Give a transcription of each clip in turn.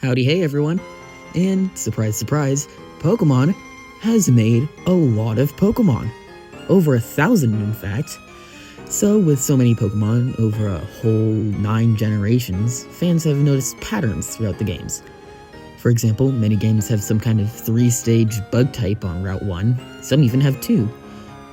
Howdy hey everyone, and surprise surprise, Pokemon has made a lot of Pokemon. Over 1,000 in fact. So with so many Pokemon over a whole 9 generations, fans have noticed patterns throughout the games. For example, many games have some kind of 3-stage bug type on Route 1, some even have 2.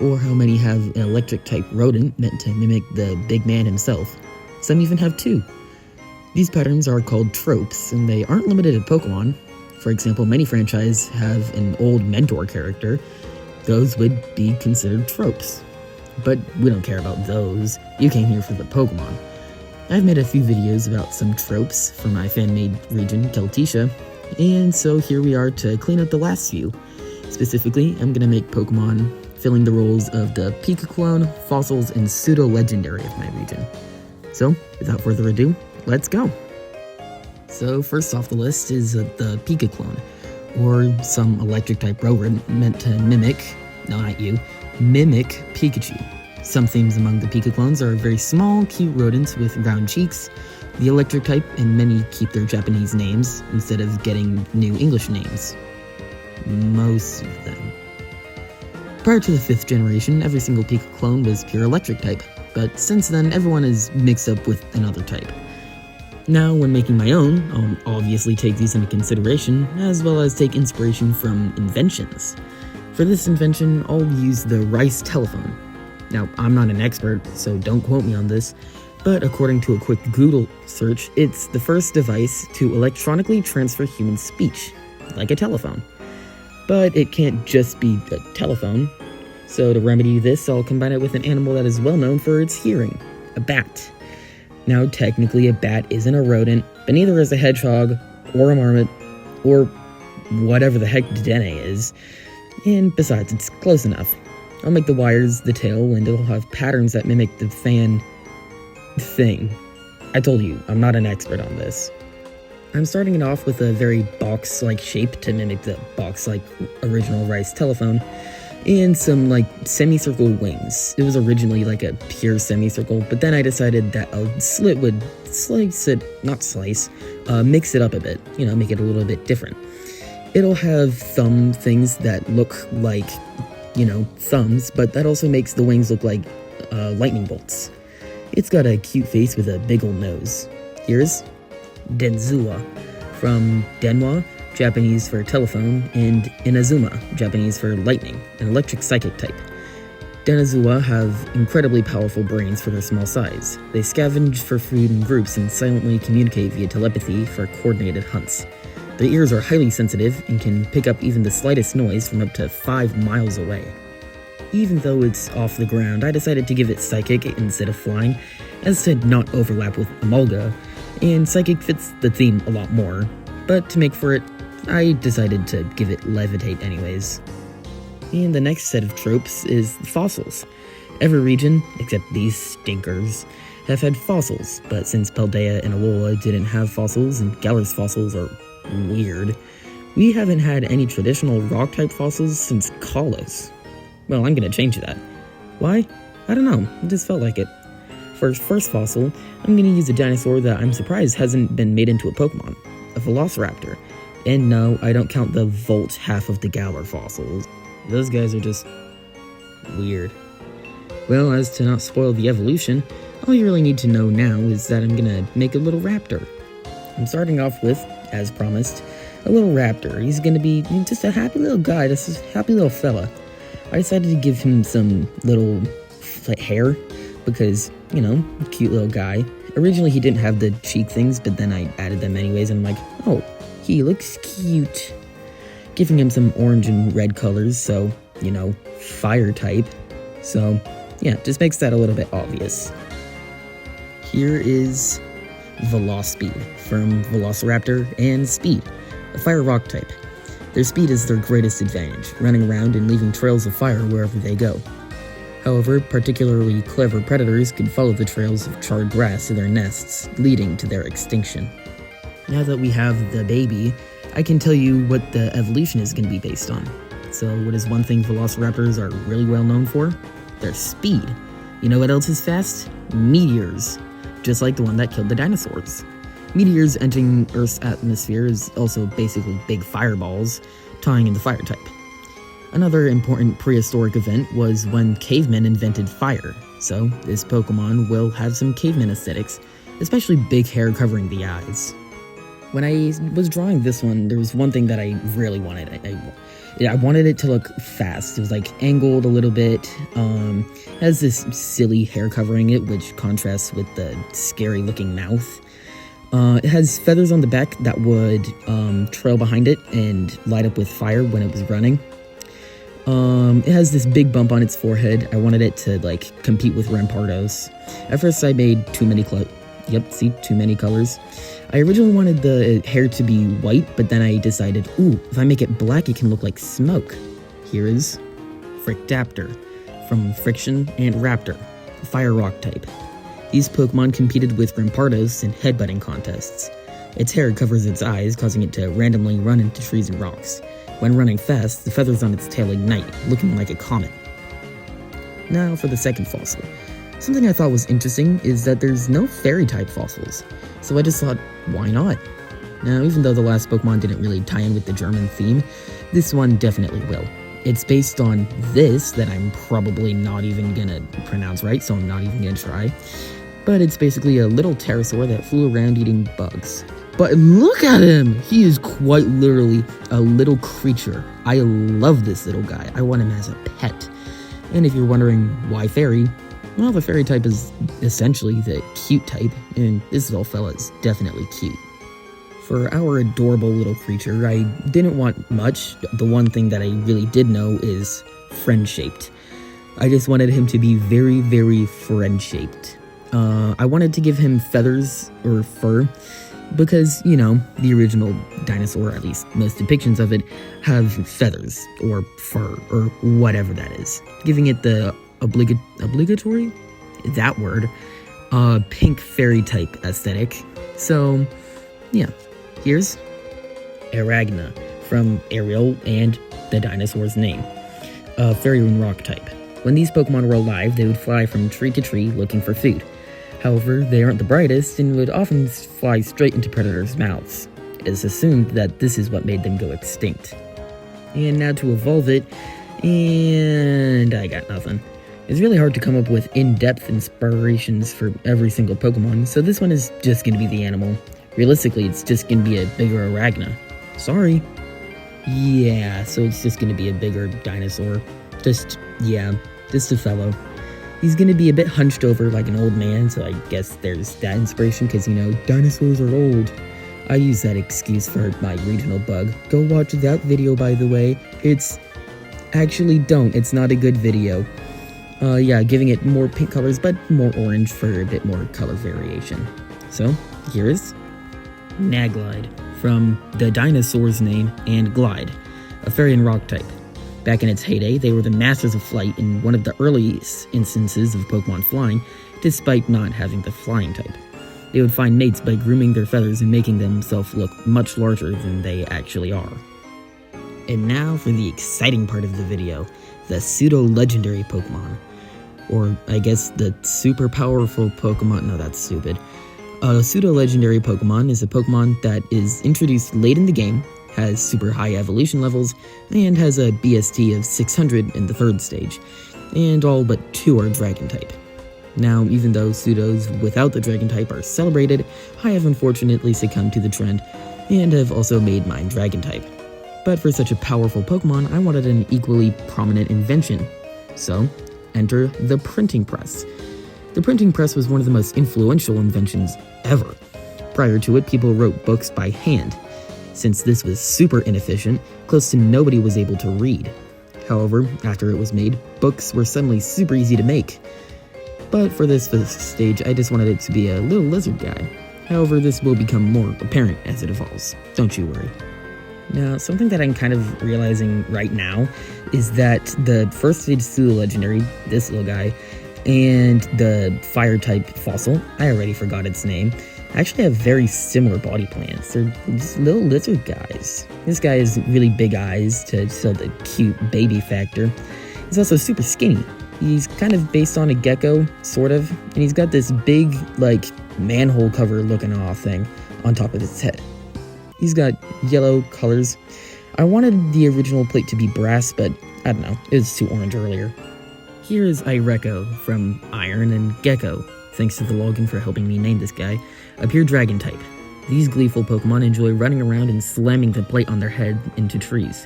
Or how many have an electric type rodent meant to mimic the big man himself, some even have 2. These patterns are called tropes, and they aren't limited to Pokemon. For example, many franchises have an old mentor character. Those would be considered tropes. But we don't care about those. You came here for the Pokemon. I've made a few videos about some tropes for my fan-made region, Celtica, and so here we are to clean up the last few. Specifically, I'm gonna make Pokemon filling the roles of the Pika-clone, fossils, and Pseudo legendary of my region. So, without further ado, let's go! So first off the list is the Pika-clone, or some electric-type rodent meant to mimic Pikachu. Some themes among the Pika-clones are very small, cute rodents with round cheeks, the electric type, and many keep their Japanese names instead of getting new English names. Most of them. Prior to the 5th generation, every single Pika-clone was pure electric type, but since then everyone is mixed up with another type. Now, when making my own, I'll obviously take these into consideration, as well as take inspiration from inventions. For this invention, I'll use the rice telephone. Now, I'm not an expert, so don't quote me on this, but according to a quick Google search, it's the first device to electronically transfer human speech, like a telephone. But it can't just be a telephone, so to remedy this, I'll combine it with an animal that is well known for its hearing, a bat. Now, technically, a bat isn't a rodent, but neither is a hedgehog, or a marmot, or whatever the heck Dedenne is. And besides, it's close enough. I'll make the wires the tail, and it'll have patterns that mimic the fan thing. I told you, I'm not an expert on this. I'm starting it off with a very box-like shape to mimic the box-like original rice telephone, and some, semicircle wings. It was originally like a pure semicircle, but then I decided that a slit would mix it up a bit, make it a little bit different. It'll have thumb things that look like, thumbs, but that also makes the wings look like lightning bolts. It's got a cute face with a big old nose. Here's Denzuwa, from Denwa, Japanese for telephone, and Inazuma, Japanese for lightning, an electric psychic type. Denazua have incredibly powerful brains for their small size. They scavenge for food in groups and silently communicate via telepathy for coordinated hunts. Their ears are highly sensitive and can pick up even the slightest noise from up to 5 miles away. Even though it's off the ground, I decided to give it psychic instead of flying, as to not overlap with Emolga, and psychic fits the theme a lot more. But to make for it, I decided to give it levitate anyways. And the next set of tropes is fossils. Every region, except these stinkers, have had fossils, but since Paldea and Alola didn't have fossils and Galar's fossils are weird, we haven't had any traditional rock-type fossils since Kalos. Well, I'm gonna change that. Why? I don't know, it just felt like it. For first fossil, I'm gonna use a dinosaur that I'm surprised hasn't been made into a Pokemon, a Velociraptor. And no, I don't count the Volt half of the Galar fossils. Those guys are just weird. Well, as to not spoil the evolution, all you really need to know now is that I'm gonna make a little raptor. I'm starting off with, as promised, a little raptor. He's gonna be just a happy little guy, just a happy little fella. I decided to give him some little hair because, cute little guy. Originally he didn't have the cheek things, but then I added them anyways, and I'm like, oh, he looks cute. Giving him some orange and red colors, so, fire type. So, yeah, just makes that a little bit obvious. Here is Velospeed, from Velociraptor and Speed, a fire rock type. Their speed is their greatest advantage, running around and leaving trails of fire wherever they go. However, particularly clever predators can follow the trails of charred grass to their nests, leading to their extinction. Now that we have the baby, I can tell you what the evolution is going to be based on. So what is one thing Velociraptors are really well known for? Their speed. You know what else is fast? Meteors. Just like the one that killed the dinosaurs. Meteors entering Earth's atmosphere is also basically big fireballs, tying in the fire type. Another important prehistoric event was when cavemen invented fire, so this Pokemon will have some caveman aesthetics, especially big hair covering the eyes. When I was drawing this one, there was one thing that I really wanted. I wanted it to look fast. It was like angled a little bit, has this silly hair covering it, which contrasts with the scary looking mouth. It has feathers on the back that would trail behind it and light up with fire when it was running. It has this big bump on its forehead. I wanted it to like compete with Rampardos. At first I made too many colors. I originally wanted the hair to be white, but then I decided, if I make it black it can look like smoke. Here is Frictaptor, from Friction and Raptor, a fire rock type. These Pokemon competed with Rampardos in headbutting contests. Its hair covers its eyes, causing it to randomly run into trees and rocks. When running fast, the feathers on its tail ignite, looking like a comet. Now for the second fossil. Something I thought was interesting is that there's no fairy-type fossils, so I just thought, why not? Now, even though the last Pokemon didn't really tie in with the German theme, this one definitely will. It's based on this that I'm probably not even gonna pronounce right, so I'm not even gonna try. But it's basically a little pterosaur that flew around eating bugs. But look at him! He is quite literally a little creature. I love this little guy. I want him as a pet. And if you're wondering why fairy, well, the fairy type is essentially the cute type, and this little fella is definitely cute. For our adorable little creature, I didn't want much. The one thing that I really did know is friend-shaped. I just wanted him to be very, very friend-shaped. I wanted to give him feathers or fur because, the original dinosaur, at least most depictions of it, have feathers or fur or whatever that is, giving it the obligatory, that word, pink fairy type aesthetic. So, yeah, here's Aragna from Ariel and the dinosaur's name, a fairy and rock type. When these Pokemon were alive, they would fly from tree to tree looking for food. However, they aren't the brightest and would often fly straight into predators' mouths. It is assumed that this is what made them go extinct. And now to evolve it, and I got nothing. It's really hard to come up with in-depth inspirations for every single Pokemon, so this one is just going to be the animal. Realistically, it's just going to be a bigger Aragna. Sorry. Yeah, so it's just going to be a bigger dinosaur. Just a fellow. He's going to be a bit hunched over like an old man, so I guess there's that inspiration because, dinosaurs are old. I use that excuse for my regional bug. Go watch that video, by the way. Actually don't. It's not a good video. Giving it more pink colors, but more orange for a bit more color variation. So, here's Naglide, from the dinosaur's name and Glide, a fairy and rock type. Back in its heyday, they were the masters of flight in one of the earliest instances of Pokemon flying, despite not having the flying type. They would find mates by grooming their feathers and making themselves look much larger than they actually are. And now for the exciting part of the video, the pseudo-legendary Pokemon. Or, I guess, the super powerful Pokemon. No, that's stupid. A pseudo-legendary Pokemon is a Pokemon that is introduced late in the game, has super high evolution levels, and has a BST of 600 in the third stage, and all but 2 are Dragon type. Now, even though pseudos without the Dragon type are celebrated, I have unfortunately succumbed to the trend, and have also made mine Dragon type. But for such a powerful Pokemon, I wanted an equally prominent invention. So, enter the printing press. The printing press was one of the most influential inventions ever. Prior to it, people wrote books by hand. Since this was super inefficient, close to nobody was able to read. However, after it was made, books were suddenly super easy to make. But for this first stage, I just wanted it to be a little lizard guy. However, this will become more apparent as it evolves. Don't you worry. Now, something that I'm kind of realizing right now is that the first stage pseudo-legendary, this little guy, and the fire-type fossil, I already forgot its name, actually have very similar body plans. They're just little lizard guys. This guy has really big eyes to show the cute baby factor. He's also super skinny. He's kind of based on a gecko, sort of, and he's got this big, manhole cover looking off thing on top of his head. He's got yellow colors. I wanted the original plate to be brass, but I don't know, it was too orange earlier. Here is Ireko from Iron and Gecko. Thanks to the login for helping me name this guy. A pure dragon type. These gleeful Pokemon enjoy running around and slamming the plate on their head into trees.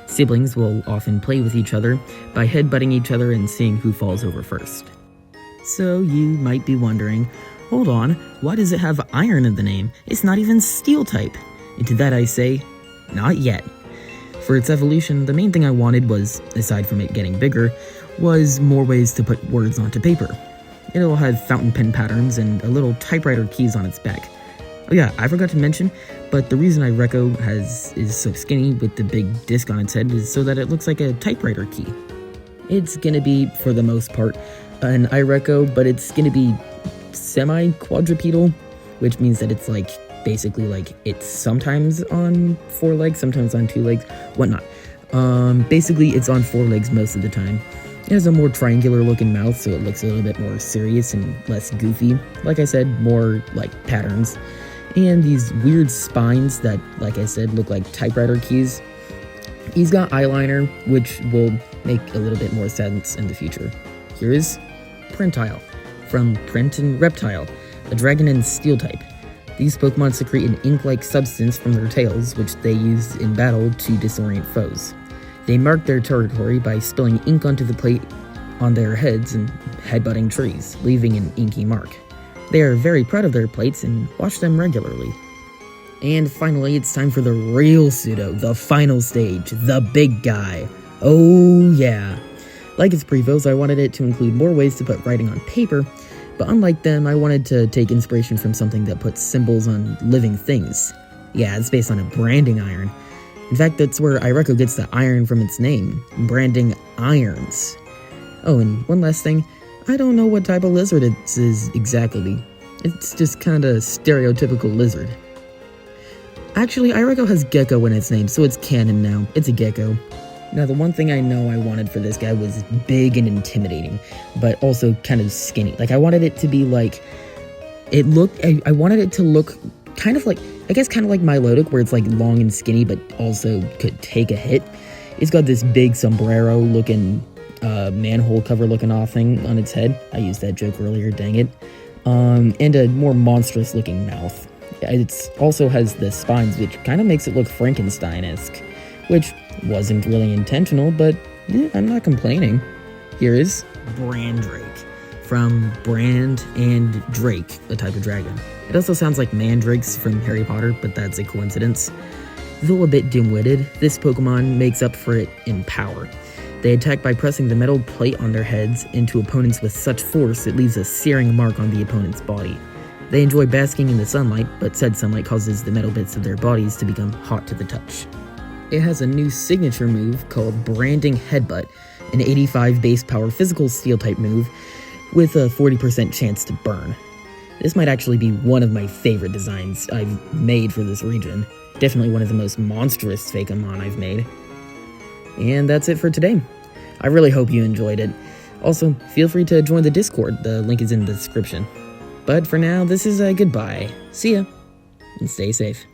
Siblings will often play with each other by headbutting each other and seeing who falls over first. So you might be wondering, hold on, why does it have Iron in the name? It's not even Steel type. And to that I say, not yet. For its evolution, the main thing I wanted was, aside from it getting bigger, was more ways to put words onto paper. It'll have fountain pen patterns and a little typewriter keys on its back. Oh yeah, I forgot to mention, but the reason Ireko is so skinny with the big disc on its head is so that it looks like a typewriter key. It's gonna be, for the most part, an Ireko, but it's gonna be semi-quadrupedal, which means that it's like, basically like, it's sometimes on 4 legs, sometimes on 2 legs, whatnot. Basically it's on 4 legs most of the time. It has a more triangular looking mouth, so it looks a little bit more serious and less goofy. Like I said, more like patterns. And these weird spines that, like I said, look like typewriter keys. He's got eyeliner, which will make a little bit more sense in the future. Here is Printile, from Print and Reptile, a dragon and steel type. These Pokemon secrete an ink-like substance from their tails, which they use in battle to disorient foes. They mark their territory by spilling ink onto the plate on their heads and headbutting trees, leaving an inky mark. They are very proud of their plates and wash them regularly. And finally, it's time for the real Pseudo, the final stage, the big guy. Oh yeah. Like its prevos, I wanted it to include more ways to put writing on paper, but unlike them, I wanted to take inspiration from something that puts symbols on living things. Yeah, it's based on a branding iron. In fact, that's where Ireko gets the iron from its name, branding irons. Oh, and one last thing, I don't know what type of lizard it is exactly. It's just kinda stereotypical lizard. Actually, Ireko has Gecko in its name, so it's canon now. It's a gecko. Now, the one thing I know I wanted for this guy was big and intimidating, but also kind of skinny. Like, I wanted it to be like, I wanted it to look kind of like, I guess kind of like Milotic, where it's like long and skinny, but also could take a hit. It's got this big sombrero looking, manhole cover looking off thing on its head. I used that joke earlier, dang it. And a more monstrous looking mouth. It also has the spines, which kind of makes it look Frankenstein-esque, which wasn't really intentional, but I'm not complaining. Here is Brandrake, from Brand and Drake, a type of dragon. It also sounds like mandrakes from Harry Potter, but that's a coincidence. Though a bit dim-witted, this Pokemon makes up for it in power. They attack by pressing the metal plate on their heads into opponents with such force it leaves a searing mark on the opponent's body. They enjoy basking in the sunlight, but said sunlight causes the metal bits of their bodies to become hot to the touch. It has a new signature move called Branding Headbutt, an 85 base power physical steel type move with a 40% chance to burn. This might actually be one of my favorite designs I've made for this region. Definitely one of the most monstrous Pokemon I've made. And that's it for today. I really hope you enjoyed it. Also, feel free to join the Discord, the link is in the description. But for now, this is a goodbye. See ya, and stay safe.